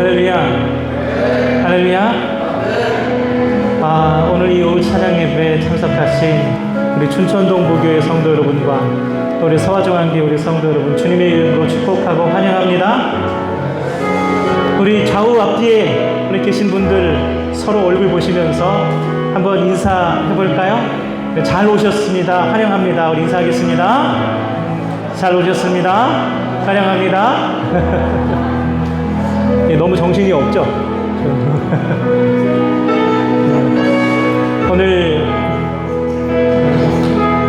할렐루야. 할렐루야. 오늘 이 오후 찬양 예배에 참석하신 우리 춘천동 부교의 성도 여러분과 우리 서화정한교 우리 성도 여러분 주님의 이름으로 축복하고 환영합니다. 우리 좌우 앞뒤에 우리 계신 분들 서로 얼굴 보시면서 한번 인사해 볼까요? 네, 잘 오셨습니다. 환영합니다. 우리 인사하겠습니다. 잘 오셨습니다. 환영합니다. 네, 너무 정신이 없죠? 오늘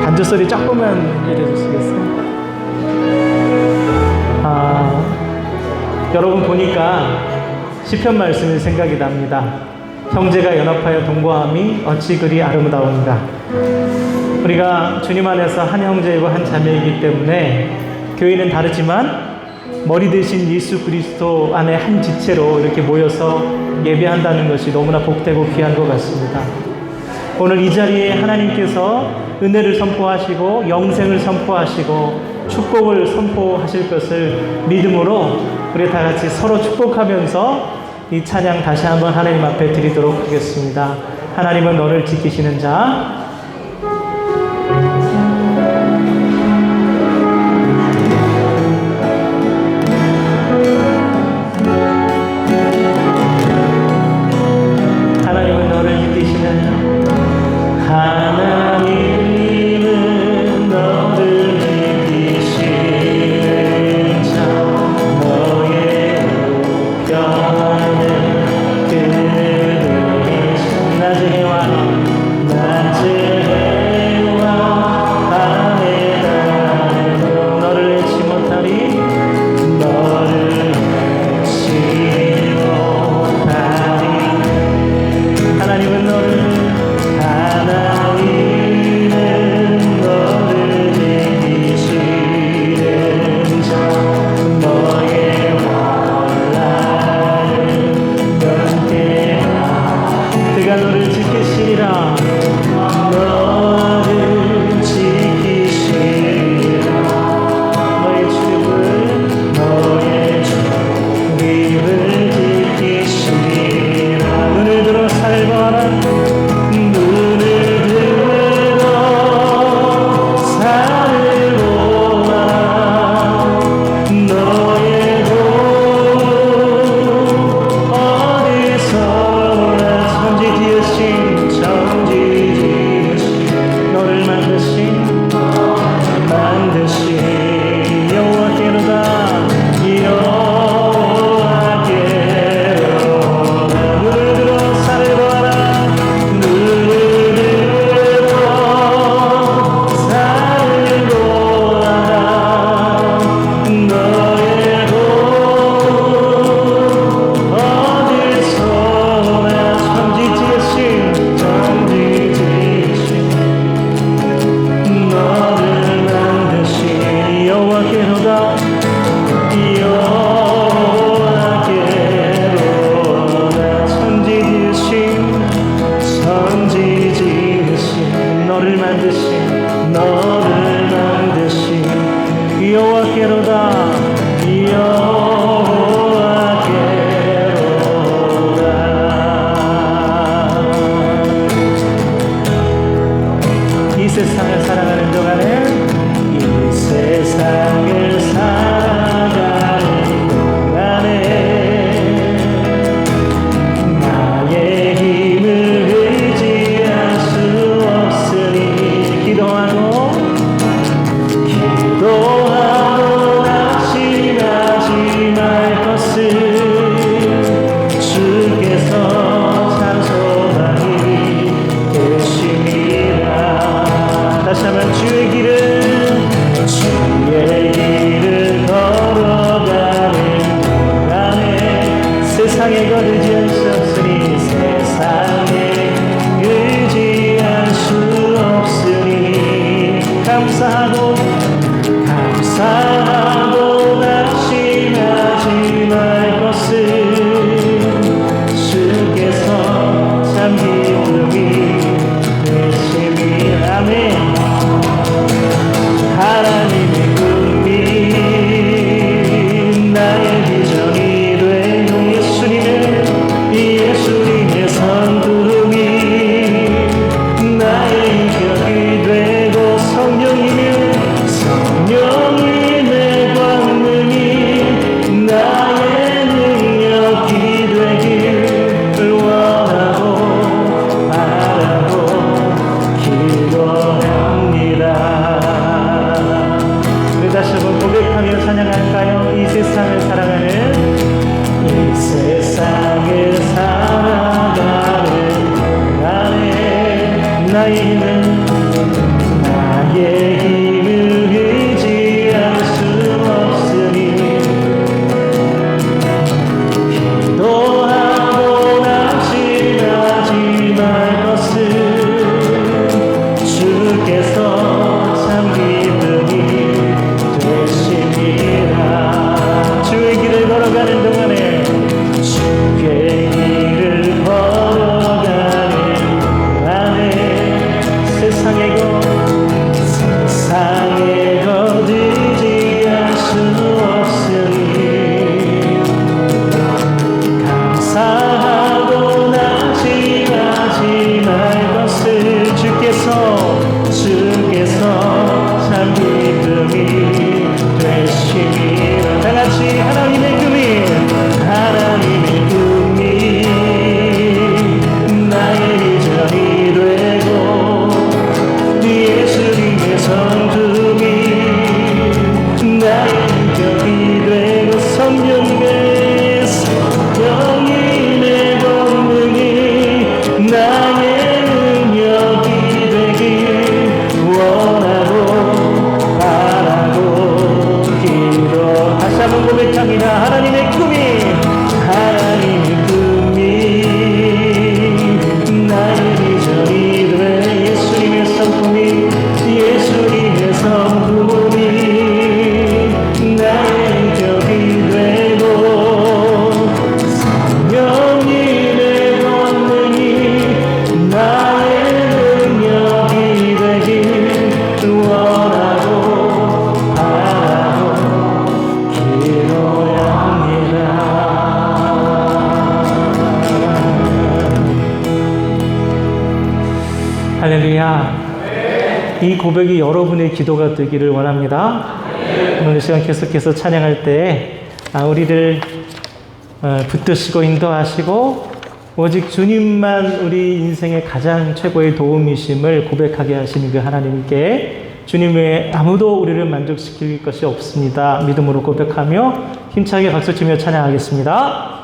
반주소리 조금만 해주시겠어요? 여러분 보니까 시편 말씀이 생각이 납니다. 형제가 연합하여 동거함이 어찌 그리 아름다운가. 우리가 주님 안에서 한 형제이고 한 자매이기 때문에 교회는 다르지만 머리 대신 예수 그리스도 안에 한 지체로 이렇게 모여서 예배한다는 것이 너무나 복되고 귀한 것 같습니다. 오늘 이 자리에 하나님께서 은혜를 선포하시고 영생을 선포하시고 축복을 선포하실 것을 믿음으로 우리 다 같이 서로 축복하면서 이 찬양 다시 한번 하나님 앞에 드리도록 하겠습니다. 하나님은 너를 지키시는 자. 하나님은 너를 지키시는 자. 하나님은 너를 지키시는 자. 너의 우편을 그들이신 낮의 해와 밤의 달도 너를 잃지 못하리. 너를 잃지 못하리. 하나님은 너를 지키시는 자. 너의 원한을 견뎌라. 그가 너를 지키시리라. 너를 지키시리라. 너의 출입을 지키시리라. 눈을 들어 살거라. 눈을 들어 살거라. 너의 돈 어디서나 천지 지으신 너를 만드신 여호와께로다. 여호와께로다. 눈을 들어 살거라. 눈을 들어 살거라. 너의 돈 어디서나 천지 지으신 너를 만드신 여호와께로다. 여호와께로다. 천지 지으신 너를 만드신 여호와께로다. 이 세상을 살아가는 동안에 이 세상을 살아가는 동안에 나의 힘을 의지할 수 없으니 기도하고 낙심하지 말 것을 주께서 찬송하니 되심이라. 다시 한번 주의 길을 걸어가는 동안에 세상에 의지할 수 없으니 감사하고 낙심하지 말 것을 주께서 참 기쁨이 되심이. 아멘. 하나님의 꿈이 나의 비전이 돼 예수님 이 고백이 여러분의 기도가 되기를 원합니다. 오늘 시간 계속해서 찬양할 때 우리를 붙드시고 인도하시고 오직 주님만 우리 인생의 가장 최고의 도움이심을 고백하게 하시는 그 하나님께 주님 외에 아무도 우리를 만족시킬 것이 없습니다. 믿음으로 고백하며 힘차게 박수치며 찬양하겠습니다.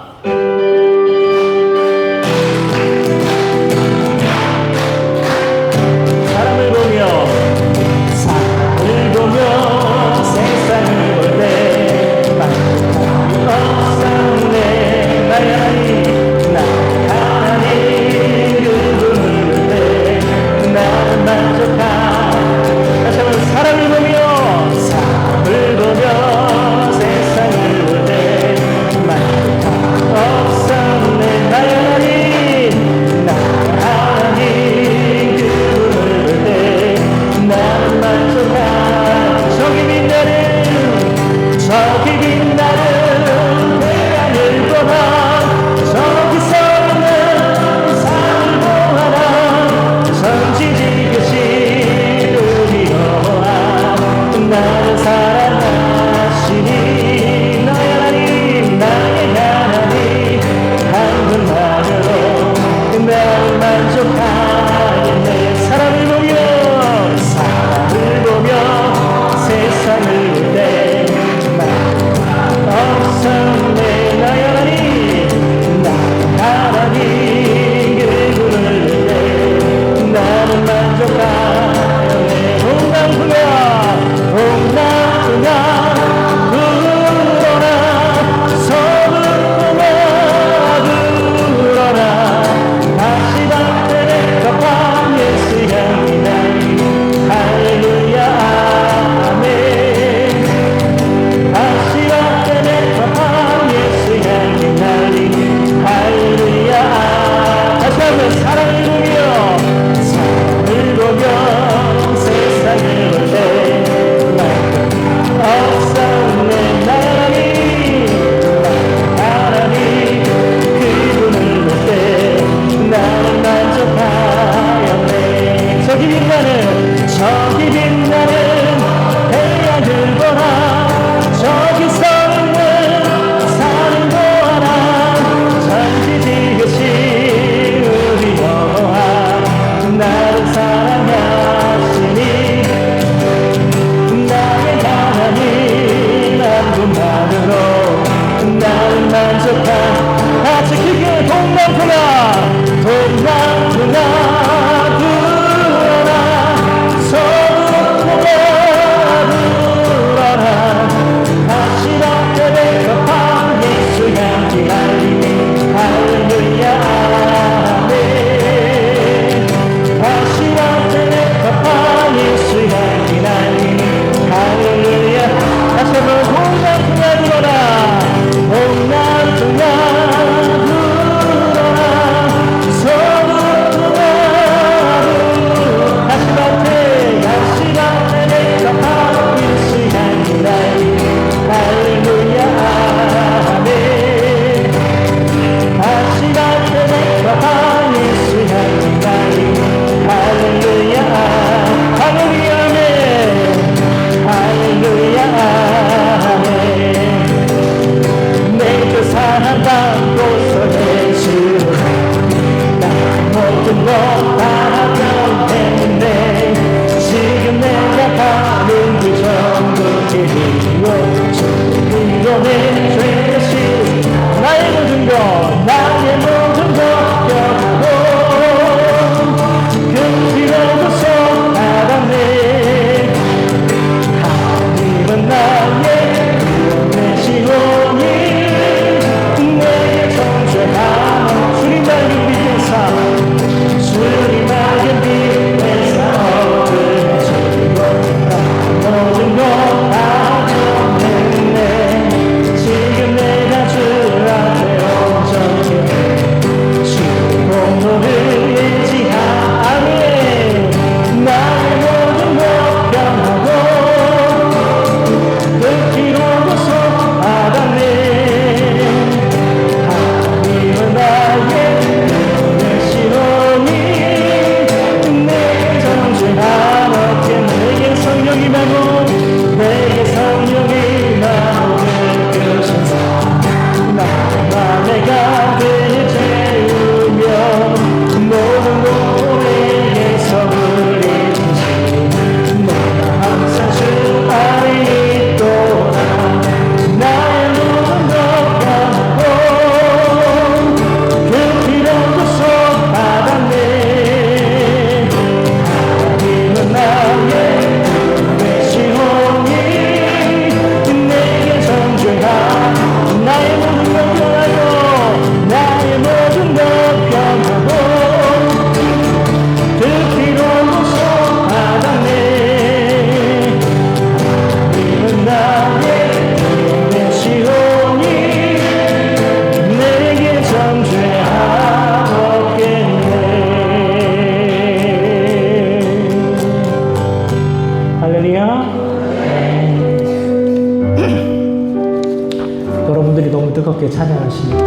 사람을 보며 세상을 볼때 만족하며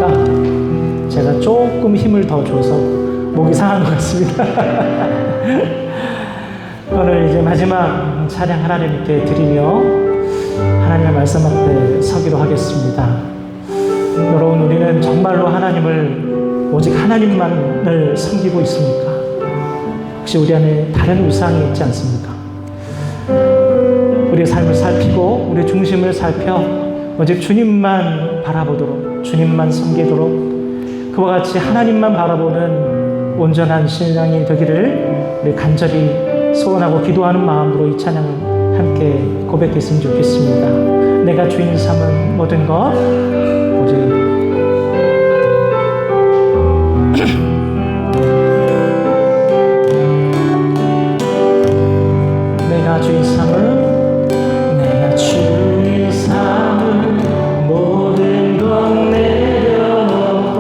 보니까 제가 조금 힘을 더 줘서 목이 상한 것 같습니다. 오늘 이제 마지막 찬양 하나님께 드리며 하나님의 말씀 앞에 서기로 하겠습니다. 여러분, 우리는 정말로 하나님을 오직 하나님만을 섬기고 있습니까? 혹시 우리 안에 다른 우상이 있지 않습니까? 우리의 삶을 살피고 우리의 중심을 살펴 오직 주님만 바라보도록, 주님만 섬기도록, 그와 같이 하나님만 바라보는 온전한 신앙이 되기를 우리 간절히 소원하고 기도하는 마음으로 이 찬양을 함께 고백했으면 좋겠습니다. 내가 주인 삼은 모든 것 오직 내가 주인 삼은 모든 것 내려놓고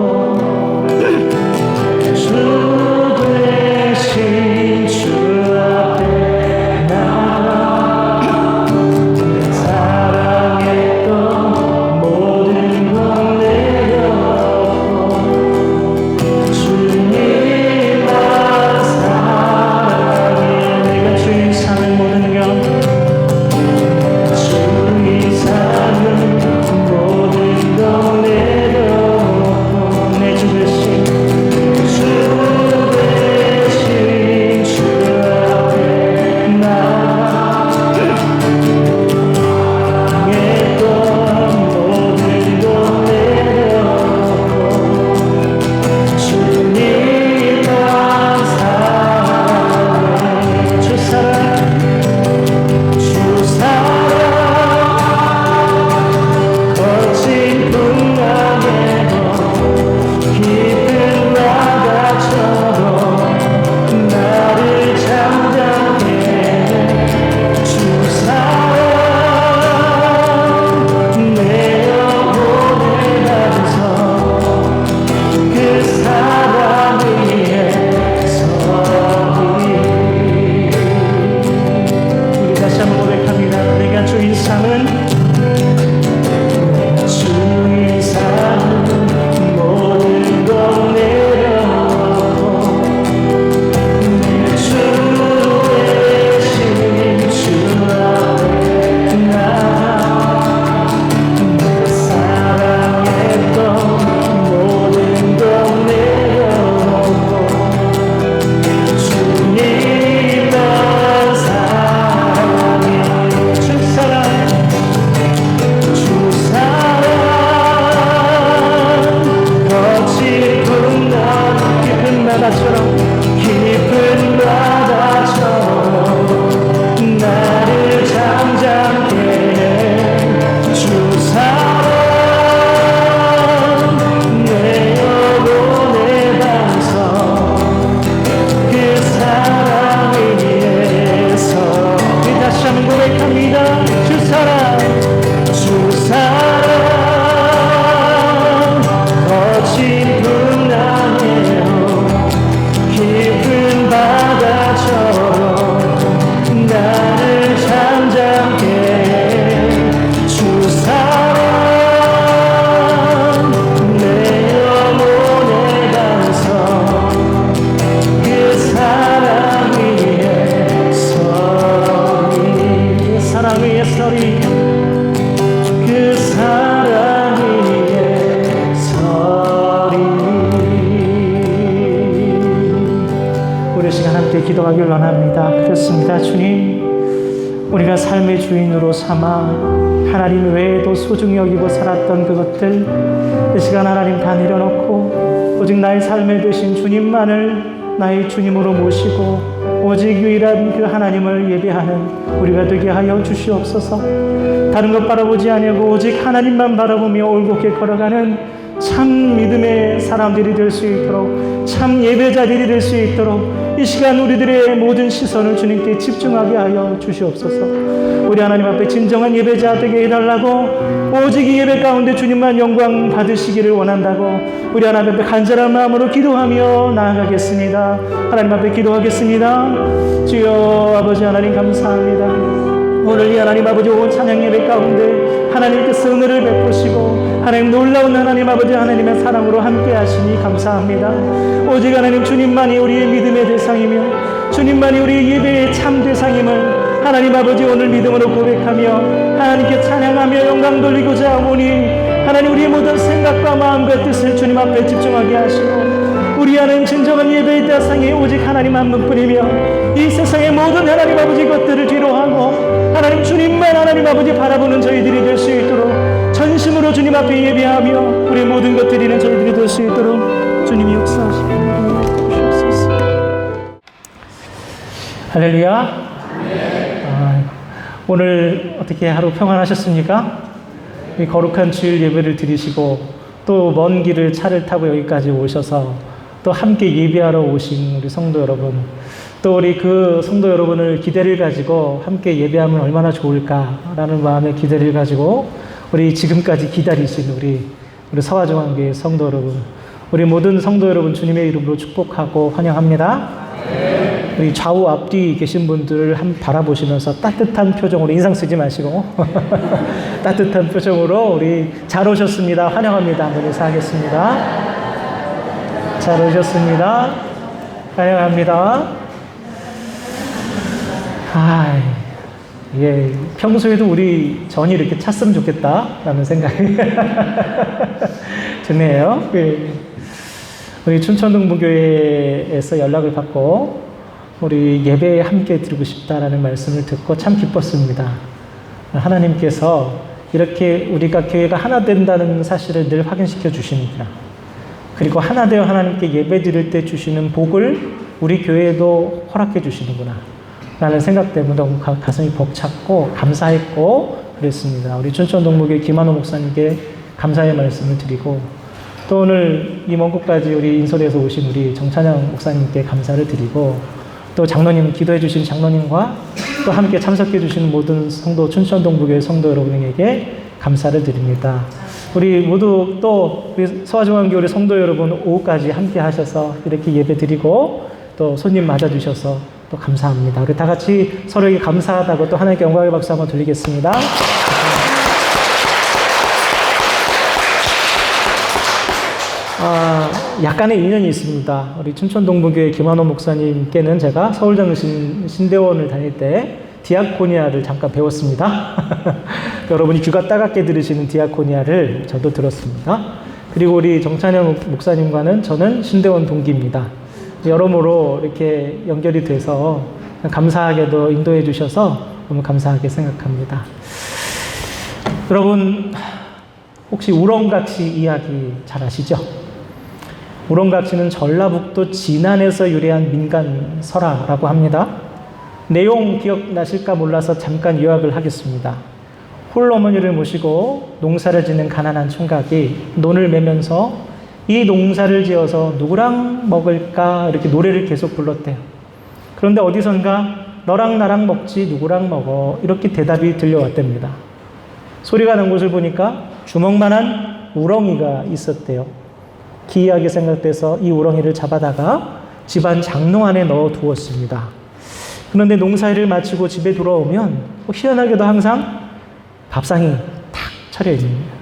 주 대신 주 앞에 나가 사랑했던 모든 것 내려놓고 주님만 사랑해. 내가 주인 삼은 모든 것 기도하길 원합니다. 그렇습니다. 주님, 우리가 삶의 주인으로 삼아 하나님 외에도 소중히 여기고 살았던 그것들 이 시간 하나님 다 내려놓고 오직 나의 삶에 되신 주님만을 나의 주님으로 모시고 오직 유일한 그 하나님을 예배하는 우리가 되게 하여 주시옵소서. 다른 것 바라보지 아니하고 오직 하나님만 바라보며 올곧게 걸어가는 참 믿음의 사람들이 될 수 있도록, 참 예배자들이 될 수 있도록 이 시간 우리들의 모든 시선을 주님께 집중하게 하여 주시옵소서. 우리 하나님 앞에 진정한 예배자 되게 해달라고, 오직 이 예배 가운데 주님만 영광 받으시기를 원한다고 우리 하나님 앞에 간절한 마음으로 기도하며 나아가겠습니다. 하나님 앞에 기도하겠습니다. 주여 아버지 하나님 감사합니다. 오늘 이 하나님 아버지 온 찬양 예배 가운데 하나님께서 은혜를 베푸시고 하나님 놀라운 하나님 아버지 하나님의 사랑으로 함께 하시니 감사합니다. 오직 하나님 주님만이 우리의 믿음의 대상이며 주님만이 우리의 예배의 참 대상임을 하나님 아버지 오늘 믿음으로 고백하며 하나님께 찬양하며 영광 돌리고자 하오니 하나님 우리의 모든 생각과 마음과 뜻을 주님 앞에 집중하게 하시고 우리 안은 진정한 예배의 대상이 오직 하나님 한 분뿐이며 이 세상의 모든 하나님 아버지 것들을 뒤로하고 하나님 주님만 하나님 아버지 바라보는 저희들이 될 수 있도록 전심으로 주님 앞에 예배하며 우리 모든 것들이 있는 저희들이 될 수 있도록 주님이 역사하시고 주옵소서. 할렐루야. 오늘 어떻게 하루 평안하셨습니까? 이 거룩한 주일 예배를 드리시고 또 먼 길을 차를 타고 여기까지 오셔서 또 함께 예배하러 오신 우리 성도 여러분, 또 우리 그 성도 여러분을 기대를 가지고 함께 예배하면 얼마나 좋을까라는 마음의 기대를 가지고 우리 지금까지 기다리신 우리 서화중앙교회 성도 여러분, 우리 모든 성도 여러분 주님의 이름으로 축복하고 환영합니다. 우리 좌우 앞뒤 계신 분들을 한번 바라보시면서 따뜻한 표정으로, 인상 쓰지 마시고 따뜻한 표정으로 우리 잘 오셨습니다, 환영합니다 한번 인사하겠습니다. 잘 오셨습니다, 환영합니다. 예, 평소에도 우리 전이 이렇게 찼으면 좋겠다라는 생각이 드네요. 예. 우리 춘천동부교회에서 연락을 받고 우리 예배에 함께 드리고 싶다라는 말씀을 듣고 참 기뻤습니다. 하나님께서 이렇게 우리가 교회가 하나 된다는 사실을 늘 확인시켜 주시는구나. 그리고 하나 되어 하나님께 예배 드릴 때 주시는 복을 우리 교회에도 허락해 주시는구나 라는 생각 때문에 너무 가슴이 벅찼고 감사했고 그랬습니다. 우리 춘천동부교회 김한호 목사님께 감사의 말씀을 드리고 또 오늘 이 먼 곳까지 우리 인솔에서 오신 우리 정찬영 목사님께 감사를 드리고 또 장로님, 기도해 주신 장로님과 또 함께 참석해 주신 모든 성도, 춘천동부교회 성도 여러분에게 감사를 드립니다. 우리 모두 또 우리 서화중앙교회 우리 성도 여러분 오후까지 함께 하셔서 이렇게 예배 드리고 또 손님 맞아주셔서 또 감사합니다. 우리 다 같이 서로에게 감사하다고 또 하나님께 영광의 박수 한번 드리겠습니다. 약간의 인연이 있습니다. 우리 춘천동부교회 김한호 목사님께는 제가 서울정신 신대원을 다닐 때 디아코니아를 잠깐 배웠습니다. 여러분이 귀가 따갑게 들으시는 디아코니아를 저도 들었습니다. 그리고 우리 정찬영 목사님과는 저는 신대원 동기입니다. 여러모로 이렇게 연결이 돼서 감사하게도 인도해 주셔서 너무 감사하게 생각합니다. 여러분 혹시 우렁각시 이야기 잘 아시죠? 우렁각시는 전라북도 진안에서 유래한 민간 설화라고 합니다. 내용 기억나실까 몰라서 잠깐 요약을 하겠습니다. 홀어머니를 모시고 농사를 짓는 가난한 총각이 논을 매면서 이 농사를 지어서 누구랑 먹을까 이렇게 노래를 계속 불렀대요. 그런데 어디선가 너랑 나랑 먹지 누구랑 먹어 이렇게 대답이 들려왔답니다. 소리가 난 곳을 보니까 주먹만한 우렁이가 있었대요. 기이하게 생각돼서 이 우렁이를 잡아다가 집안 장롱 안에 넣어 두었습니다. 그런데 농사일을 마치고 집에 돌아오면 희한하게도 항상 밥상이 탁 차려 있는 거예요.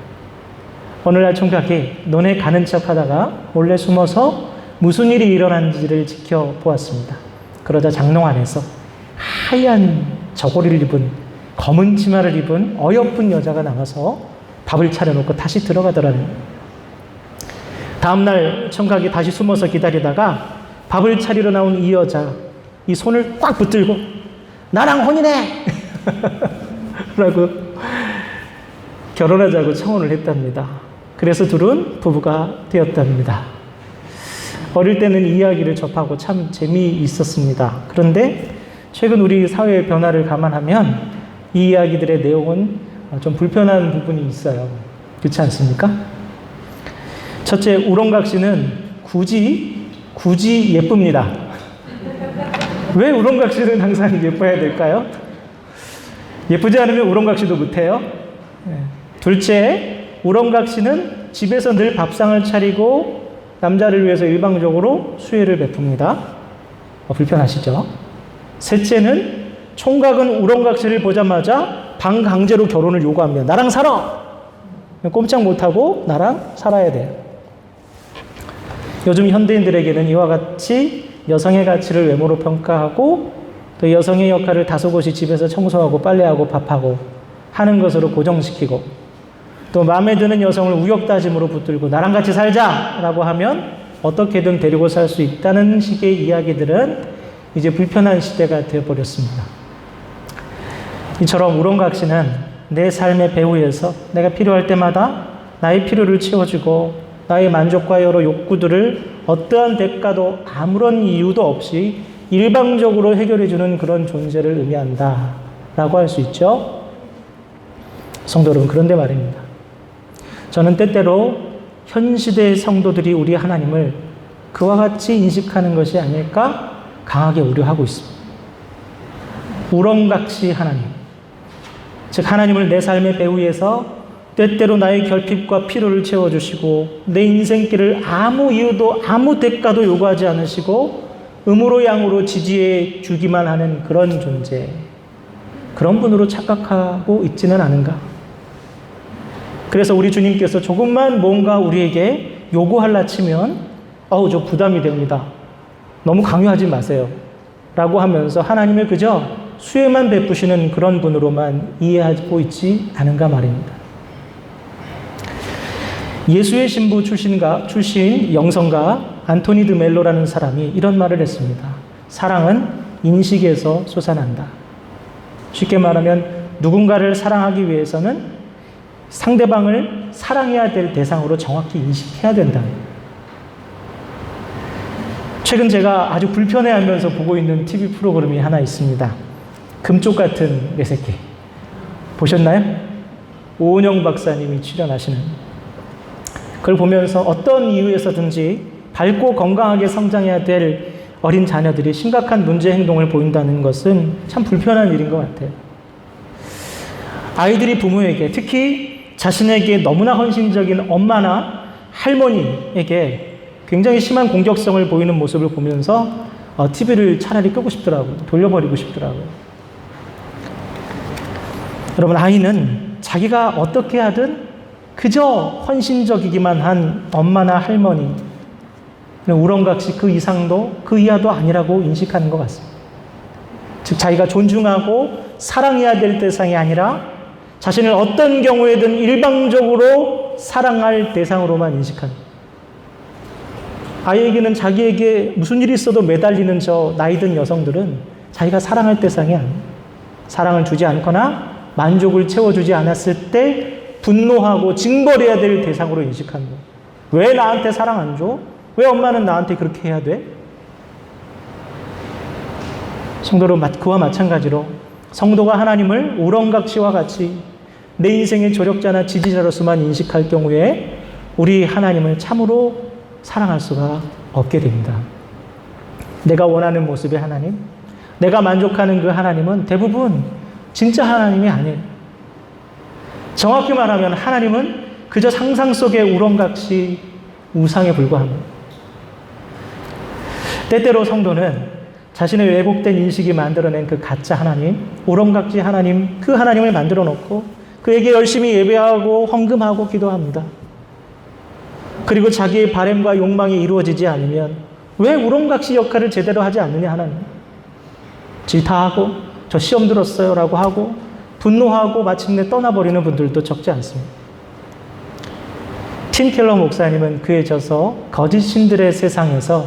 어느 날 총각이 논에 가는 척 하다가 몰래 숨어서 무슨 일이 일어난지를 지켜보았습니다. 그러자 장롱 안에서 하얀 저고리를 입은 검은 치마를 입은 어여쁜 여자가 나와서 밥을 차려놓고 다시 들어가더라는 거예요. 다음날 총각이 다시 숨어서 기다리다가 밥을 차리러 나온 이 여자, 이 손을 꽉 붙들고 나랑 혼인해! 라고 결혼하자고 청혼을 했답니다. 그래서 둘은 부부가 되었답니다. 어릴 때는 이 이야기를 접하고 참 재미있었습니다. 그런데 최근 우리 사회의 변화를 감안하면 이 이야기들의 내용은 좀 불편한 부분이 있어요. 그렇지 않습니까? 첫째, 우렁각시는 굳이 예쁩니다. 왜 우렁각시는 항상 예뻐야 될까요? 예쁘지 않으면 우렁각시도 못해요. 둘째, 우렁각시는 집에서 늘 밥상을 차리고 남자를 위해서 일방적으로 수혜를 베풉니다. 불편하시죠? 셋째는 총각은 우렁각시를 보자마자 방강제로 결혼을 요구합니다. 나랑 살아! 꼼짝 못하고 나랑 살아야 돼요. 요즘 현대인들에게는 이와 같이 여성의 가치를 외모로 평가하고 또 여성의 역할을 다소곳이 집에서 청소하고 빨래하고 밥하고 하는 것으로 고정시키고 또 마음에 드는 여성을 우욕다짐으로 붙들고 나랑 같이 살자라고 하면 어떻게든 데리고 살 수 있다는 식의 이야기들은 이제 불편한 시대가 되어버렸습니다. 이처럼 우렁각시는 내 삶의 배후에서 내가 필요할 때마다 나의 필요를 채워주고 나의 만족과 여러 욕구들을 어떠한 대가도 아무런 이유도 없이 일방적으로 해결해주는 그런 존재를 의미한다 라고 할 수 있죠. 성도 여러분, 그런데 말입니다. 저는 때때로 현 시대의 성도들이 우리 하나님을 그와 같이 인식하는 것이 아닐까 강하게 우려하고 있습니다. 우렁각시 하나님, 즉 하나님을 내 삶의 배후에서 때때로 나의 결핍과 필요를 채워주시고 내 인생길을 아무 이유도 아무 대가도 요구하지 않으시고 음으로 양으로 지지해 주기만 하는 그런 존재, 그런 분으로 착각하고 있지는 않은가. 그래서 우리 주님께서 조금만 뭔가 우리에게 요구하려 치면 저 부담이 됩니다. 너무 강요하지 마세요 라고 하면서 하나님을 그저 수혜만 베푸시는 그런 분으로만 이해하고 있지 않은가 말입니다. 예수의 신부 출신 영성가 안토니 드 멜로라는 사람이 이런 말을 했습니다. 사랑은 인식에서 솟아난다. 쉽게 말하면 누군가를 사랑하기 위해서는 상대방을 사랑해야 될 대상으로 정확히 인식해야 된다. 최근 제가 아주 불편해하면서 보고 있는 TV 프로그램이 하나 있습니다. 금쪽 같은 내 새끼. 보셨나요? 오은영 박사님이 출연하시는. 그걸 보면서 어떤 이유에서든지 밝고 건강하게 성장해야 될 어린 자녀들이 심각한 문제 행동을 보인다는 것은 참 불편한 일인 것 같아요. 아이들이 부모에게, 특히 자신에게 너무나 헌신적인 엄마나 할머니에게 굉장히 심한 공격성을 보이는 모습을 보면서 TV를 차라리 끄고 싶더라고요. 돌려버리고 싶더라고요. 여러분, 아이는 자기가 어떻게 하든 그저 헌신적이기만 한 엄마나 할머니, 우렁각시 그 이상도 그 이하도 아니라고 인식하는 것 같습니다. 즉 자기가 존중하고 사랑해야 될 대상이 아니라 자신을 어떤 경우에든 일방적으로 사랑할 대상으로만 인식합니다. 아이에게는 자기에게 무슨 일이 있어도 매달리는 저 나이든 여성들은 자기가 사랑할 대상이 아니에요. 사랑을 주지 않거나 만족을 채워주지 않았을 때 분노하고 징벌해야 될 대상으로 인식하는 거예요. 왜 나한테 사랑 안 줘? 왜 엄마는 나한테 그렇게 해야 돼? 성도로 그와 마찬가지로 성도가 하나님을 우렁각시와 같이 내 인생의 조력자나 지지자로서만 인식할 경우에 우리 하나님을 참으로 사랑할 수가 없게 됩니다. 내가 원하는 모습의 하나님, 내가 만족하는 그 하나님은 대부분 진짜 하나님이 아니에요. 정확히 말하면 하나님은 그저 상상 속의 우렁각시 우상에 불과합니다. 때때로 성도는 자신의 왜곡된 인식이 만들어낸 그 가짜 하나님, 우렁각시 하나님, 그 하나님을 만들어 놓고 그에게 열심히 예배하고 헌금하고 기도합니다. 그리고 자기의 바램과 욕망이 이루어지지 않으면 왜 우렁각시 역할을 제대로 하지 않느냐 하나님. 질타하고 저 시험 들었어요 라고 하고 분노하고 마침내 떠나버리는 분들도 적지 않습니다. 팀 켈러 목사님은 그에 져서 거짓 신들의 세상에서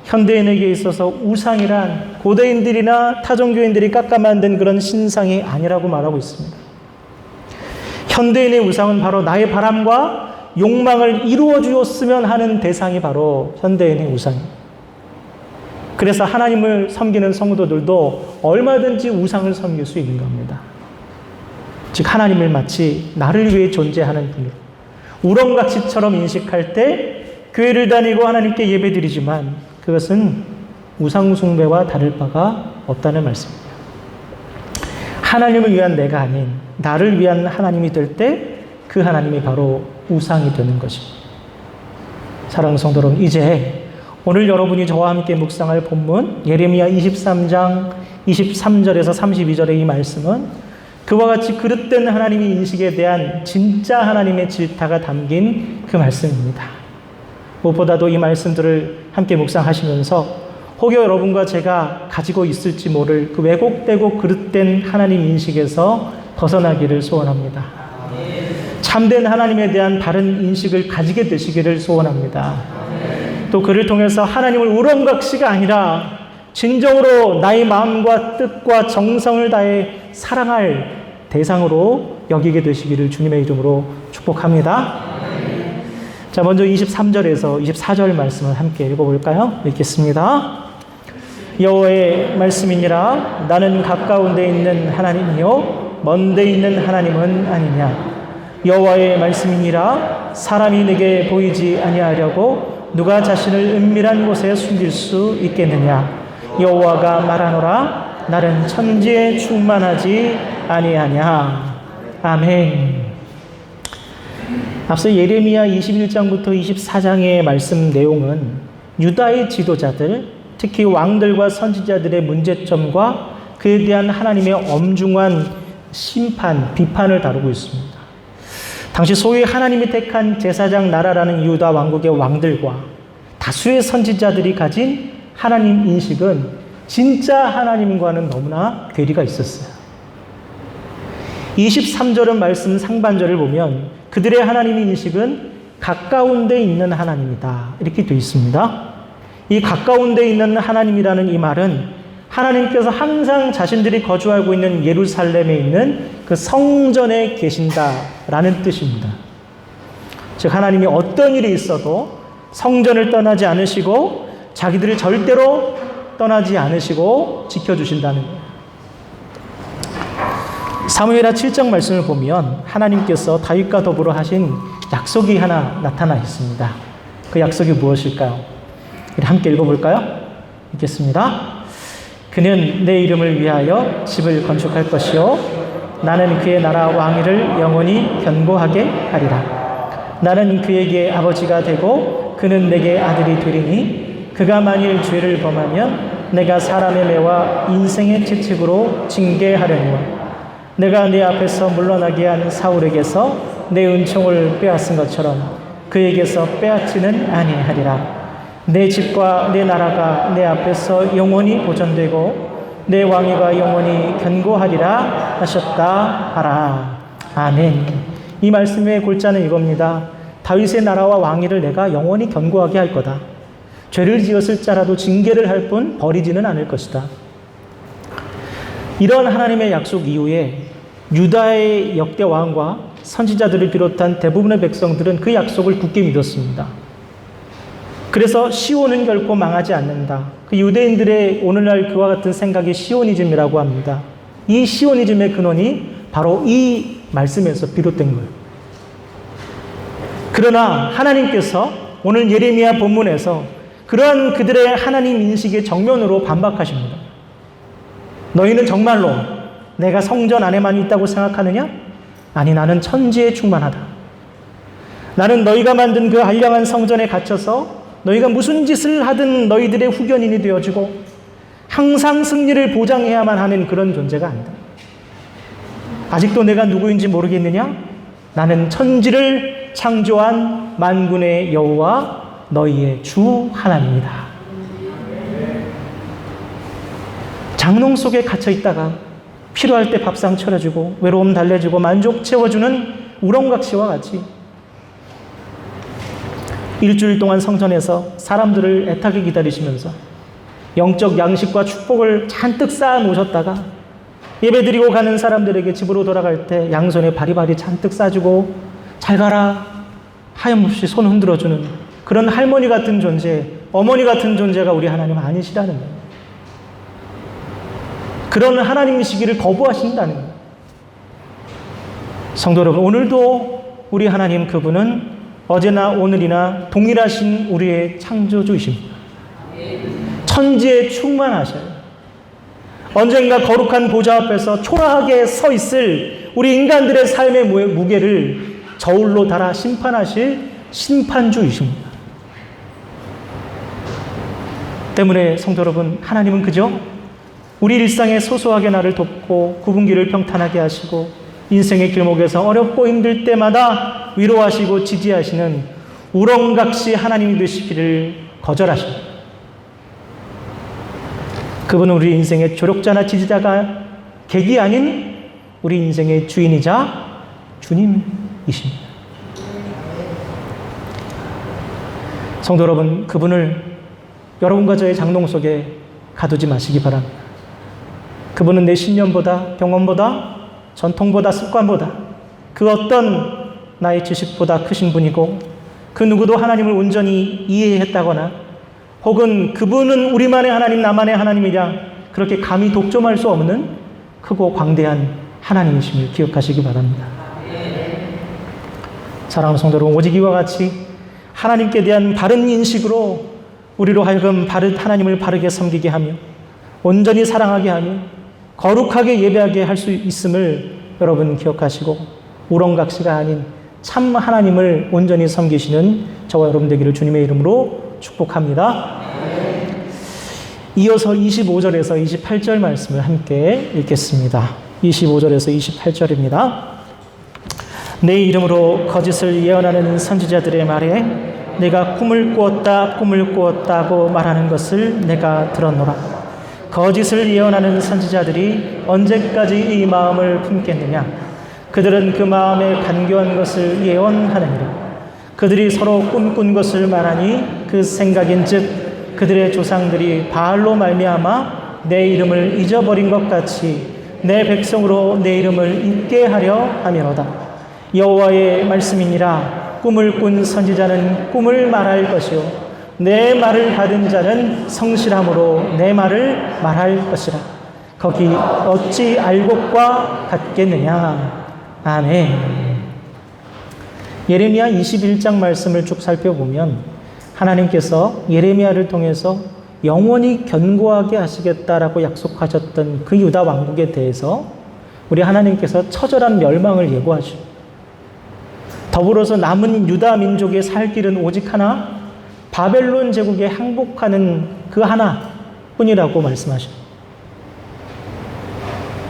현대인에게 있어서 우상이란 고대인들이나 타종교인들이 깎아 만든 그런 신상이 아니라고 말하고 있습니다. 현대인의 우상은 바로 나의 바람과 욕망을 이루어 주었으면 하는 대상이 바로 현대인의 우상입니다. 그래서 하나님을 섬기는 성도들도 얼마든지 우상을 섬길 수 있는 겁니다. 즉 하나님을 마치 나를 위해 존재하는 분으로 우렁각시처럼 인식할 때 교회를 다니고 하나님께 예배드리지만 그것은 우상 숭배와 다를 바가 없다는 말씀입니다. 하나님을 위한 내가 아닌 나를 위한 하나님이 될 때 그 하나님이 바로 우상이 되는 것입니다. 사랑하는 성도 여러분, 이제 오늘 여러분이 저와 함께 묵상할 본문 예레미야 23장 23절에서 32절의 이 말씀은 그와 같이 그릇된 하나님의 인식에 대한 진짜 하나님의 질타가 담긴 그 말씀입니다. 무엇보다도 이 말씀들을 함께 묵상하시면서 혹여 여러분과 제가 가지고 있을지 모를 그 왜곡되고 그릇된 하나님 인식에서 벗어나기를 소원합니다. 참된 하나님에 대한 바른 인식을 가지게 되시기를 소원합니다. 또 그를 통해서 하나님을 우렁각시가 아니라 진정으로 나의 마음과 뜻과 정성을 다해 사랑할 대상으로 여기게 되시기를 주님의 이름으로 축복합니다. 자, 먼저 23절에서 24절 말씀을 함께 읽어볼까요? 읽겠습니다. 여호와의 말씀이니라. 나는 가까운 데 있는 하나님이요 먼 데 있는 하나님은 아니냐. 여호와의 말씀이니라. 사람이 내게 보이지 아니하려고 누가 자신을 은밀한 곳에 숨길 수 있겠느냐. 여호와가 말하노라. 나는 천지에 충만하지 아니하냐. 아멘. 앞서 예레미야 21장부터 24장의 말씀 내용은 유다의 지도자들, 특히 왕들과 선지자들의 문제점과 그에 대한 하나님의 엄중한 심판, 비판을 다루고 있습니다. 당시 소위 하나님이 택한 제사장 나라라는 유다 왕국의 왕들과 다수의 선지자들이 가진 하나님 인식은 진짜 하나님과는 너무나 괴리가 있었어요. 23절은 말씀 상반절을 보면 그들의 하나님 인식은 가까운 데 있는 하나님이다. 이렇게 되어 있습니다. 이 가까운 데 있는 하나님이라는 이 말은 하나님께서 항상 자신들이 거주하고 있는 예루살렘에 있는 그 성전에 계신다라는 뜻입니다. 즉 하나님이 어떤 일이 있어도 성전을 떠나지 않으시고 자기들을 절대로 떠나지 않으시고 지켜주신다는 거예요. 사무엘하 7장 말씀을 보면 하나님께서 다윗과 더불어 하신 약속이 하나 나타나 있습니다. 그 약속이 무엇일까요? 함께 읽어볼까요? 읽겠습니다. 그는 내 이름을 위하여 집을 건축할 것이요 나는 그의 나라 왕위를 영원히 견고하게 하리라. 나는 그에게 아버지가 되고 그는 내게 아들이 되리니 그가 만일 죄를 범하면 내가 사람의 매와 인생의 채찍으로 징계하려니와 내가 네 앞에서 물러나게 한 사울에게서 내 은총을 빼앗은 것처럼 그에게서 빼앗지는 아니하리라. 내 집과 내 나라가 내 앞에서 영원히 보존되고 내 왕위가 영원히 견고하리라 하셨다 하라. 아멘. 이 말씀의 골자는 이겁니다. 다윗의 나라와 왕위를 내가 영원히 견고하게 할 거다. 죄를 지었을 자라도 징계를 할 뿐 버리지는 않을 것이다. 이런 하나님의 약속 이후에 유다의 역대 왕과 선지자들을 비롯한 대부분의 백성들은 그 약속을 굳게 믿었습니다. 그래서 시온은 결코 망하지 않는다. 그 유대인들의 오늘날 그와 같은 생각이 시오니즘이라고 합니다. 이 시오니즘의 근원이 바로 이 말씀에서 비롯된 거예요. 그러나 하나님께서 오늘 예레미야 본문에서 그러한 그들의 하나님 인식의 정면으로 반박하십니다. 너희는 정말로 내가 성전 안에만 있다고 생각하느냐? 아니, 나는 천지에 충만하다. 나는 너희가 만든 그 한량한 성전에 갇혀서 너희가 무슨 짓을 하든 너희들의 후견인이 되어지고 항상 승리를 보장해야만 하는 그런 존재가 아니다. 아직도 내가 누구인지 모르겠느냐? 나는 천지를 창조한 만군의 여호와 너희의 주 하나님이다. 장롱 속에 갇혀 있다가 필요할 때 밥상 차려주고 외로움 달래주고 만족 채워주는 우렁각시와 같이 일주일 동안 성전에서 사람들을 애타게 기다리시면서 영적 양식과 축복을 잔뜩 쌓아 놓으셨다가 예배드리고 가는 사람들에게 집으로 돌아갈 때 양손에 바리바리 잔뜩 싸주고 잘 가라 하염없이 손 흔들어주는 그런 할머니 같은 존재, 어머니 같은 존재가 우리 하나님 아니시라는 거예요. 그런 하나님이시기를 거부하신다는 거예요. 성도 여러분, 오늘도 우리 하나님 그분은 어제나 오늘이나 동일하신 우리의 창조주이십니다. 천지에 충만하셔요. 언젠가 거룩한 보좌 앞에서 초라하게 서 있을 우리 인간들의 삶의 무게를 저울로 달아 심판하실 심판주이십니다. 때문에 성도 여러분, 하나님은 그저 우리 일상에 소소하게 나를 돕고 구분기를 평탄하게 하시고 인생의 길목에서 어렵고 힘들 때마다 위로하시고 지지하시는 우렁각시 하나님이 되시기를 거절하십니다. 그분은 우리 인생의 조력자나 지지자가 객이 아닌 우리 인생의 주인이자 주님이십니다. 성도 여러분, 그분을 여러분과 저의 장롱 속에 가두지 마시기 바랍니다. 그분은 내 신념보다, 경험보다, 전통보다, 습관보다, 그 어떤 나의 지식보다 크신 분이고, 그 누구도 하나님을 온전히 이해했다거나 혹은 그분은 우리만의 하나님, 나만의 하나님이라 그렇게 감히 독점할 수 없는 크고 광대한 하나님이심을 기억하시기 바랍니다. 사랑하는 성도 여러분, 오직 이와 같이 하나님께 대한 바른 인식으로 우리로 하여금 하나님을 바르게 섬기게 하며 온전히 사랑하게 하며 거룩하게 예배하게 할 수 있음을 여러분 기억하시고 우렁각시가 아닌 참 하나님을 온전히 섬기시는 저와 여러분 되기를 주님의 이름으로 축복합니다. 이어서 25절에서 28절 말씀을 함께 읽겠습니다. 25절에서 28절입니다. 내 이름으로 거짓을 예언하는 선지자들의 말에 내가 꿈을 꾸었다고 말하는 것을 내가 들었노라. 거짓을 예언하는 선지자들이 언제까지 이 마음을 품겠느냐? 그들은 그 마음에 간교한 것을 예언하느니라. 그들이 서로 꿈꾼 것을 말하니 그 생각인즉 그들의 조상들이 바알로 말미암아 내 이름을 잊어버린 것 같이 내 백성으로 내 이름을 잊게 하려 함이로다. 여호와의 말씀이니라. 꿈을 꾼 선지자는 꿈을 말할 것이요 내 말을 받은 자는 성실함으로 내 말을 말할 것이라. 거기 어찌 알곡과 같겠느냐. 아멘. 예레미야 21장 말씀을 쭉 살펴보면 하나님께서 예레미야를 통해서 영원히 견고하게 하시겠다라고 약속하셨던 그 유다 왕국에 대해서 우리 하나님께서 처절한 멸망을 예고하십니다. 더불어서 남은 유다 민족의 살 길은 오직 하나, 바벨론 제국에 항복하는 그 하나뿐이라고 말씀하십니다.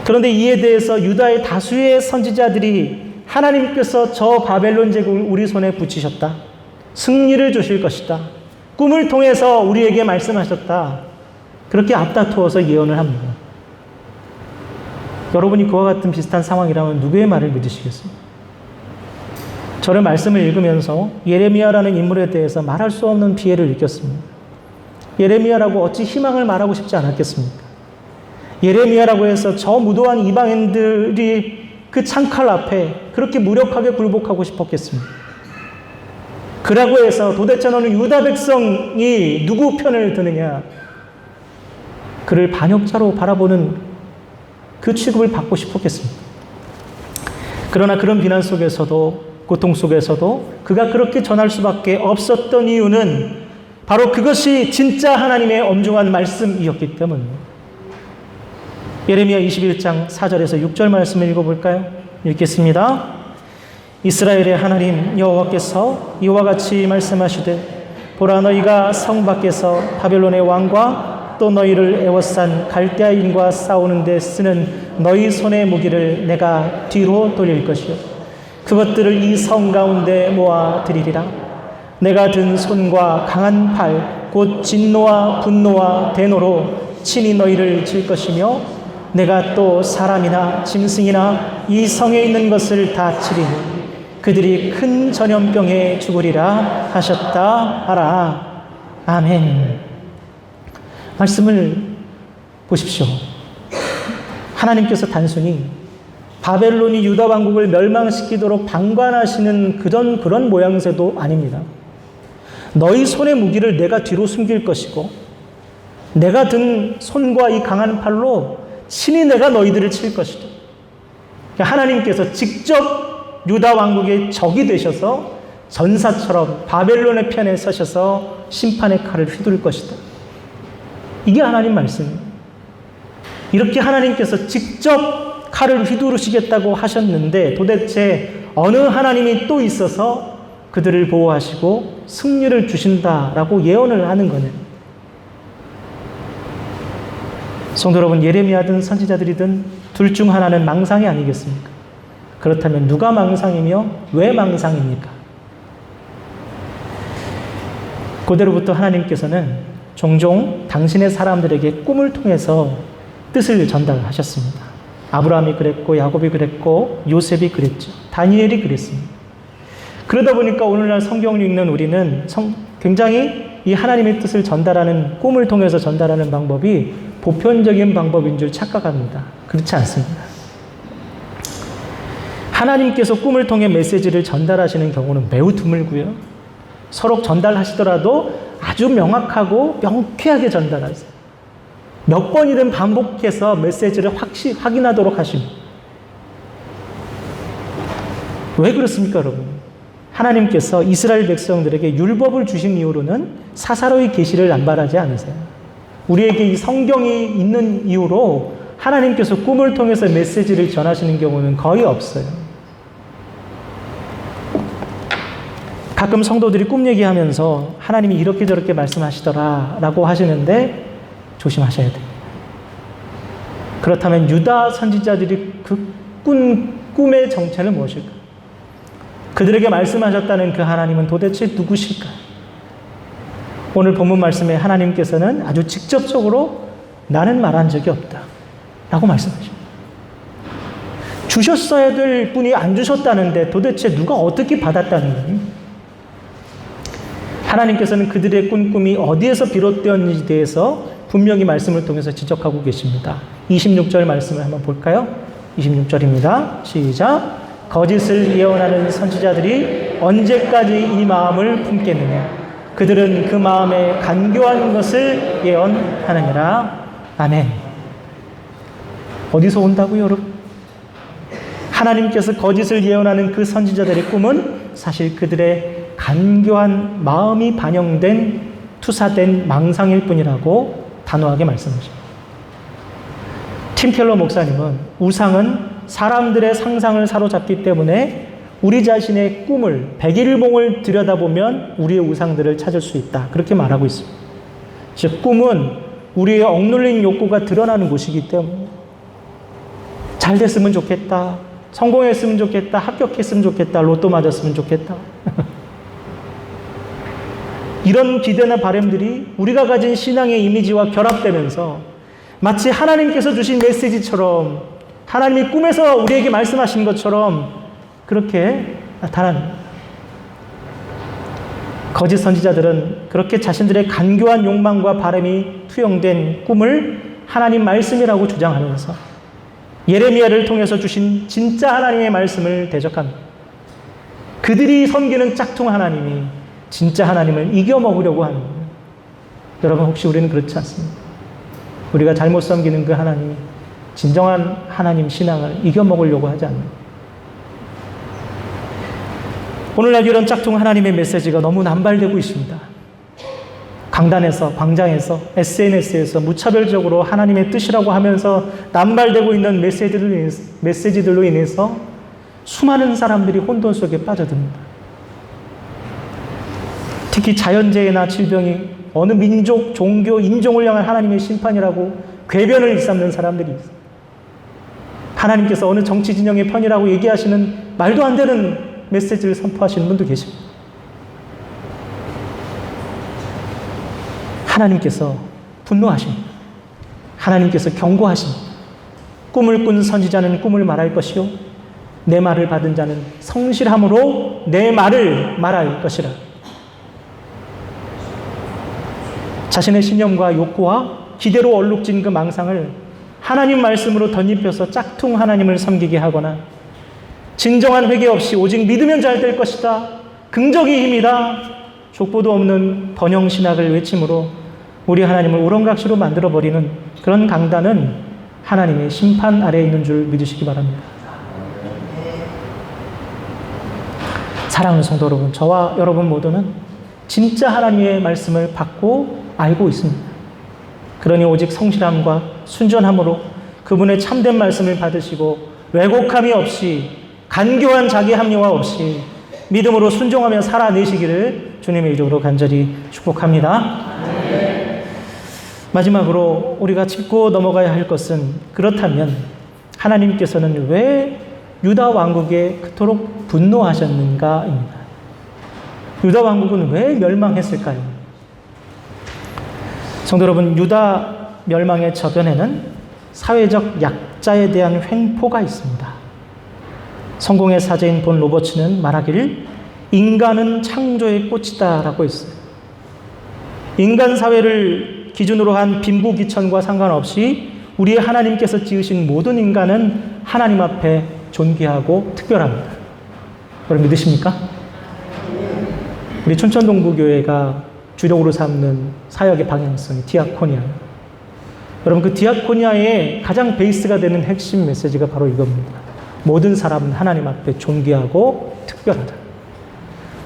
그런데 이에 대해서 유다의 다수의 선지자들이 하나님께서 저 바벨론 제국을 우리 손에 붙이셨다. 승리를 주실 것이다. 꿈을 통해서 우리에게 말씀하셨다. 그렇게 앞다투어서 예언을 합니다. 여러분이 그와 같은 비슷한 상황이라면 누구의 말을 믿으시겠습니까? 저는 말씀을 읽으면서 예레미야라는 인물에 대해서 말할 수 없는 비애를 느꼈습니다. 예레미야라고 어찌 희망을 말하고 싶지 않았겠습니까? 예레미야라고 해서 저 무도한 이방인들이 그 창칼 앞에 그렇게 무력하게 굴복하고 싶었겠습니까? 그라고 해서 도대체 너는 유다 백성이 누구 편을 드느냐? 그를 반역자로 바라보는 그 취급을 받고 싶었겠습니까? 그러나 그런 비난 속에서도 고통 속에서도 그가 그렇게 전할 수밖에 없었던 이유는 바로 그것이 진짜 하나님의 엄중한 말씀이었기 때문입니다. 예레미야 21장 4절에서 6절 말씀을 읽어볼까요? 읽겠습니다. 이스라엘의 하나님 여호와께서 이와 같이 말씀하시되 보라 너희가 성 밖에서 바벨론의 왕과 또 너희를 애워싼 갈대아인과 싸우는 데 쓰는 너희 손의 무기를 내가 뒤로 돌릴 것이요 그것들을 이 성 가운데 모아 드리리라. 내가 든 손과 강한 팔 곧 진노와 분노와 대노로 친히 너희를 칠 것이며 내가 또 사람이나 짐승이나 이 성에 있는 것을 다 치리니 그들이 큰 전염병에 죽으리라 하셨다 하라. 아멘. 말씀을 보십시오. 하나님께서 단순히 바벨론이 유다 왕국을 멸망시키도록 방관하시는 그런 모양새도 아닙니다. 너희 손의 무기를 내가 뒤로 숨길 것이고 내가 든 손과 이 강한 팔로 친히 내가 너희들을 칠 것이다. 하나님께서 직접 유다 왕국의 적이 되셔서 전사처럼 바벨론의 편에 서셔서 심판의 칼을 휘두를 것이다. 이게 하나님 말씀입니다. 이렇게 하나님께서 직접 칼을 휘두르시겠다고 하셨는데 도대체 어느 하나님이 또 있어서 그들을 보호하시고 승리를 주신다라고 예언을 하는 거냐? 성도 여러분, 예레미야든 선지자들이든 둘 중 하나는 망상이 아니겠습니까? 그렇다면 누가 망상이며 왜 망상입니까? 고대로부터 하나님께서는 종종 당신의 사람들에게 꿈을 통해서 뜻을 전달하셨습니다. 아브라함이 그랬고, 야곱이 그랬고, 요셉이 그랬죠. 다니엘이 그랬습니다. 그러다 보니까 오늘날 성경을 읽는 우리는 굉장히 이 하나님의 뜻을 전달하는, 꿈을 통해서 전달하는 방법이 보편적인 방법인 줄 착각합니다. 그렇지 않습니다. 하나님께서 꿈을 통해 메시지를 전달하시는 경우는 매우 드물고요. 서로 전달하시더라도 아주 명확하고 명쾌하게 전달하세요. 몇 번이든 반복해서 메시지를 확인하도록 하십니다. 왜 그렇습니까, 여러분? 하나님께서 이스라엘 백성들에게 율법을 주신 이후로는 사사로이 계시를 남발하지 않으세요. 우리에게 이 성경이 있는 이후로 하나님께서 꿈을 통해서 메시지를 전하시는 경우는 거의 없어요. 가끔 성도들이 꿈 얘기하면서 하나님이 이렇게 저렇게 말씀하시더라 라고 하시는데 조심하셔야 돼요. 그렇다면 유다 선지자들이 그 꿈의 정체는 무엇일까? 그들에게 말씀하셨다는 그 하나님은 도대체 누구실까? 오늘 본문 말씀에 하나님께서는 아주 직접적으로 나는 말한 적이 없다 라고 말씀하십니다. 주셨어야 될 분이 안 주셨다는데 도대체 누가 어떻게 받았다는 거예요? 하나님께서는 그들의 꿈이 어디에서 비롯되었는지에 대해서 분명히 말씀을 통해서 지적하고 계십니다. 26절 말씀을 한번 볼까요? 26절입니다. 시작. 거짓을 예언하는 선지자들이 언제까지 이 마음을 품겠느냐? 그들은 그 마음에 간교한 것을 예언하느니라. 아멘. 어디서 온다고요, 여러분? 하나님께서 거짓을 예언하는 그 선지자들의 꿈은 사실 그들의 간교한 마음이 반영된 투사된 망상일 뿐이라고 단호하게 말씀하십니다. 팀 켈러 목사님은 우상은 사람들의 상상을 사로잡기 때문에 우리 자신의 꿈을, 백일봉을 들여다보면 우리의 우상들을 찾을 수 있다. 그렇게 말하고 있습니다. 즉, 꿈은 우리의 억눌린 욕구가 드러나는 곳이기 때문에 잘 됐으면 좋겠다. 성공했으면 좋겠다. 합격했으면 좋겠다. 로또 맞았으면 좋겠다. 이런 기대나 바람들이 우리가 가진 신앙의 이미지와 결합되면서 마치 하나님께서 주신 메시지처럼, 하나님이 꿈에서 우리에게 말씀하신 것처럼 그렇게 나타납니다. 거짓 선지자들은 그렇게 자신들의 간교한 욕망과 바람이 투영된 꿈을 하나님 말씀이라고 주장하면서 예레미야를 통해서 주신 진짜 하나님의 말씀을 대적합니다. 그들이 섬기는 짝퉁 하나님이 진짜 하나님을 이겨먹으려고 하는 거예요. 여러분, 혹시 우리는 그렇지 않습니까? 우리가 잘못 섬기는 그 하나님이 진정한 하나님 신앙을 이겨먹으려고 하지 않는. 오늘날 이런 짝퉁 하나님의 메시지가 너무 남발되고 있습니다. 강단에서, 광장에서, SNS에서 무차별적으로 하나님의 뜻이라고 하면서 남발되고 있는 메시지들로 인해서 수많은 사람들이 혼돈 속에 빠져듭니다. 특히 자연재해나 질병이 어느 민족, 종교, 인종을 향한 하나님의 심판이라고 궤변을 일삼는 사람들이 있어요. 하나님께서 어느 정치 진영의 편이라고 얘기하시는 말도 안 되는 메시지를 선포하시는 분도 계십니다. 하나님께서 분노하십니다. 하나님께서 경고하십니다. 꿈을 꾼 선지자는 꿈을 말할 것이요, 내 말을 받은 자는 성실함으로 내 말을 말할 것이라. 자신의 신념과 욕구와 기대로 얼룩진 그 망상을 하나님 말씀으로 덧입혀서 짝퉁 하나님을 섬기게 하거나, 진정한 회개 없이 오직 믿으면 잘 될 것이다, 긍정의 힘이다, 족보도 없는 번영신학을 외침으로 우리 하나님을 우렁각시로 만들어버리는 그런 강단은 하나님의 심판 아래에 있는 줄 믿으시기 바랍니다. 사랑하는 성도 여러분, 저와 여러분 모두는 진짜 하나님의 말씀을 받고 알고 있습니다. 그러니 오직 성실함과 순전함으로 그분의 참된 말씀을 받으시고 왜곡함이 없이, 간교한 자기 합리화 없이 믿음으로 순종하며 살아내시기를 주님의 이름으로 간절히 축복합니다. 마지막으로 우리가 짚고 넘어가야 할 것은, 그렇다면 하나님께서는 왜 유다 왕국에 그토록 분노하셨는가입니다. 유다 왕국은 왜 멸망했을까요? 성도 여러분, 유다 멸망의 저변에는 사회적 약자에 대한 횡포가 있습니다. 성공의 사제인 본 로버츠는 말하기를 인간은 창조의 꽃이다라고 했어요. 인간 사회를 기준으로 한 빈부귀천과 상관없이 우리의 하나님께서 지으신 모든 인간은 하나님 앞에 존귀하고 특별합니다. 여러분 믿으십니까? 우리 춘천동부교회가 주력으로 삼는 사역의 방향성이 디아코니아. 여러분 그 디아코니아의 가장 베이스가 되는 핵심 메시지가 바로 이겁니다. 모든 사람은 하나님 앞에 존귀하고 특별하다.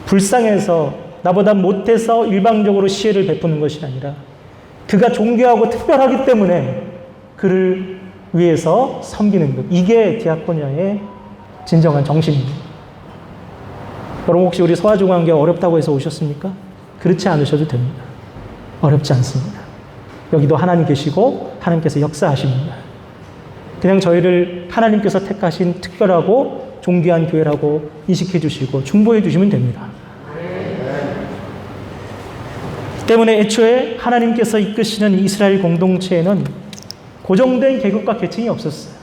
불쌍해서 나보다 못해서 일방적으로 시혜를 베푸는 것이 아니라 그가 존귀하고 특별하기 때문에 그를 위해서 섬기는 것. 이게 디아코니아의 진정한 정신입니다. 여러분 혹시 우리 서아중앙교회 어렵다고 해서 오셨습니까? 그렇지 않으셔도 됩니다. 어렵지 않습니다. 여기도 하나님 계시고 하나님께서 역사하십니다. 그냥 저희를 하나님께서 택하신 특별하고 존귀한 교회라고 인식해 주시고 중보해 주시면 됩니다. 때문에 애초에 하나님께서 이끄시는 이스라엘 공동체에는 고정된 계급과 계층이 없었어요.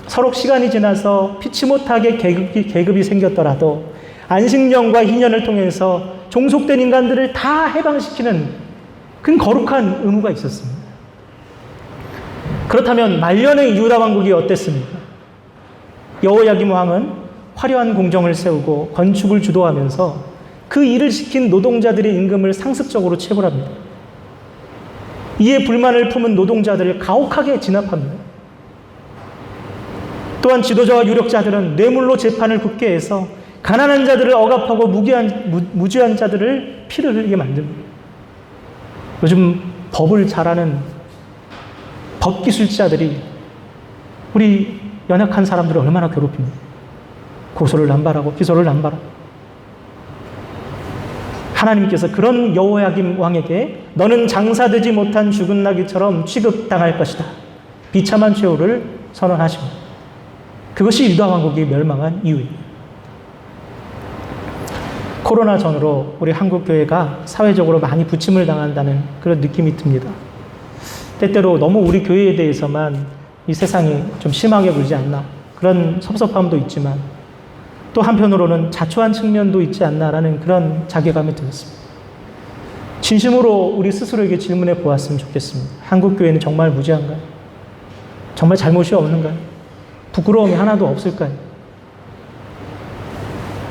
서로 시간이 지나서 피치 못하게 계급이 생겼더라도 안식년과 희년을 통해서 종속된 인간들을 다 해방시키는 그 거룩한 의무가 있었습니다. 그렇다면 말년의 유다 왕국이 어땠습니까? 여호야김 왕은 화려한 궁정을 세우고 건축을 주도하면서 그 일을 시킨 노동자들의 임금을 상습적으로 체불합니다. 이에 불만을 품은 노동자들을 가혹하게 진압합니다. 또한 지도자와 유력자들은 뇌물로 재판을 굳게 해서 가난한 자들을 억압하고 무죄한 자들을 피를 흘리게 만듭니다. 요즘 법을 잘하는 법기술자들이 우리 연약한 사람들을 얼마나 괴롭힙니까? 고소를 남발하고 기소를 남발하고. 하나님께서 그런 여호야김 왕에게 너는 장사되지 못한 죽은 나귀처럼 취급당할 것이다. 비참한 최후를 선언하십니다. 그것이 유다 왕국이 멸망한 이유입니다. 코로나 전으로 우리 한국교회가 사회적으로 많이 부침을 당한다는 그런 느낌이 듭니다. 때때로 너무 우리 교회에 대해서만 이 세상이 좀 심하게 굴지 않나 그런 섭섭함도 있지만 또 한편으로는 자초한 측면도 있지 않나라는 그런 자괴감이 들었습니다. 진심으로 우리 스스로에게 질문해 보았으면 좋겠습니다. 한국교회는 정말 무죄한가요? 정말 잘못이 없는가요? 부끄러움이 하나도 없을까요?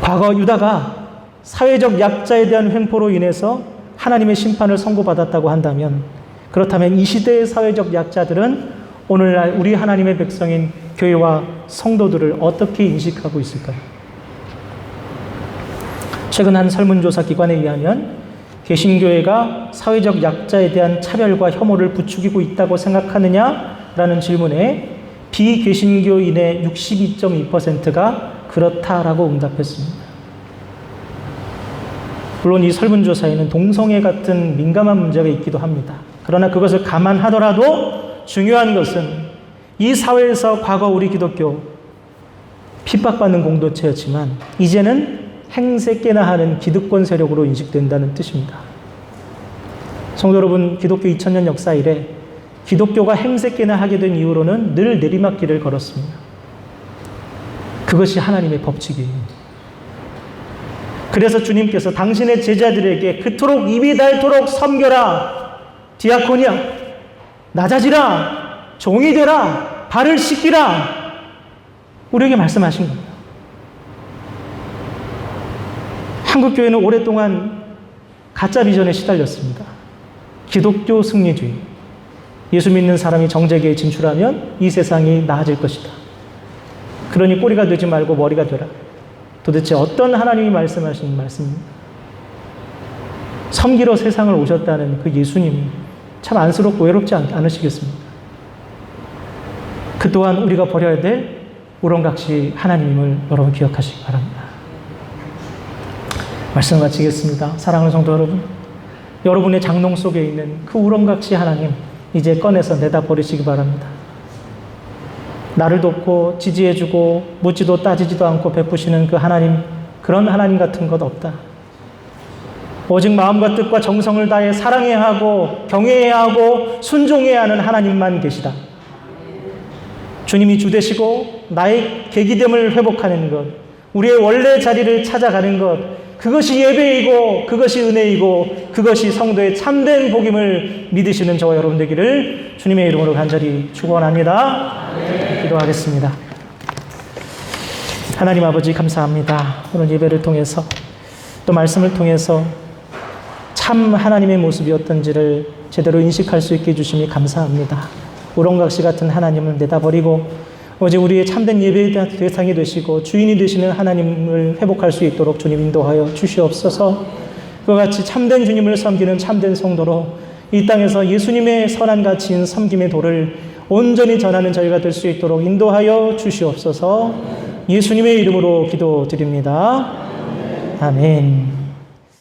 과거 유다가 사회적 약자에 대한 횡포로 인해서 하나님의 심판을 선고받았다고 한다면, 그렇다면 이 시대의 사회적 약자들은 오늘날 우리 하나님의 백성인 교회와 성도들을 어떻게 인식하고 있을까요? 최근 한 설문조사 기관에 의하면 개신교회가 사회적 약자에 대한 차별과 혐오를 부추기고 있다고 생각하느냐라는 질문에 비개신교인의 62.2%가 그렇다라고 응답했습니다. 물론 이 설문조사에는 동성애 같은 민감한 문제가 있기도 합니다. 그러나 그것을 감안하더라도 중요한 것은 이 사회에서 과거 우리 기독교 핍박받는 공동체였지만 이제는 행세께나 하는 기득권 세력으로 인식된다는 뜻입니다. 성도 여러분, 기독교 2000년 역사 이래 기독교가 행세께나 하게 된 이후로는 늘 내리막길을 걸었습니다. 그것이 하나님의 법칙이에요. 그래서 주님께서 당신의 제자들에게 그토록 입이 닳도록 섬겨라, 디아코니아, 낮아지라, 종이 되라, 발을 씻기라, 우리에게 말씀하신 겁니다. 한국교회는 오랫동안 가짜 비전에 시달렸습니다. 기독교 승리주의. 예수 믿는 사람이 정제계에 진출하면 이 세상이 나아질 것이다. 그러니 꼬리가 되지 말고 머리가 되라. 도대체 어떤 하나님이 말씀하신 말씀입니까? 섬기러 세상을 오셨다는 그 예수님이 참 안쓰럽고 외롭지 않으시겠습니까? 그 또한 우리가 버려야 될 우렁각시 하나님을 여러분 기억하시기 바랍니다. 말씀 마치겠습니다. 사랑하는 성도 여러분, 여러분의 장롱 속에 있는 그 우렁각시 하나님, 이제 꺼내서 내다 버리시기 바랍니다. 나를 돕고 지지해주고 묻지도 따지지도 않고 베푸시는 그 하나님, 그런 하나님 같은 것 없다. 오직 마음과 뜻과 정성을 다해 사랑해야 하고 경외해야 하고 순종해야 하는 하나님만 계시다. 주님이 주 되시고 나의 계기됨을 회복하는 것, 우리의 원래 자리를 찾아가는 것, 그것이 예배이고 그것이 은혜이고 그것이 성도의 참된 복임을 믿으시는 저와 여러분 되기를 주님의 이름으로 간절히 축원합니다. 기도하겠습니다. 하나님 아버지 감사합니다. 오늘 예배를 통해서 또 말씀을 통해서 참 하나님의 모습이 어떤지를 제대로 인식할 수 있게 해주심이 감사합니다. 우렁각시 같은 하나님을 내다버리고 오직 우리의 참된 예배의 대상이 되시고 주인이 되시는 하나님을 회복할 수 있도록 주님 인도하여 주시옵소서. 그와 같이 참된 주님을 섬기는 참된 성도로 이 땅에서 예수님의 선한 가치인 섬김의 도를 온전히 전하는 저희가 될 수 있도록 인도하여 주시옵소서. 예수님의 이름으로 기도드립니다. 아멘.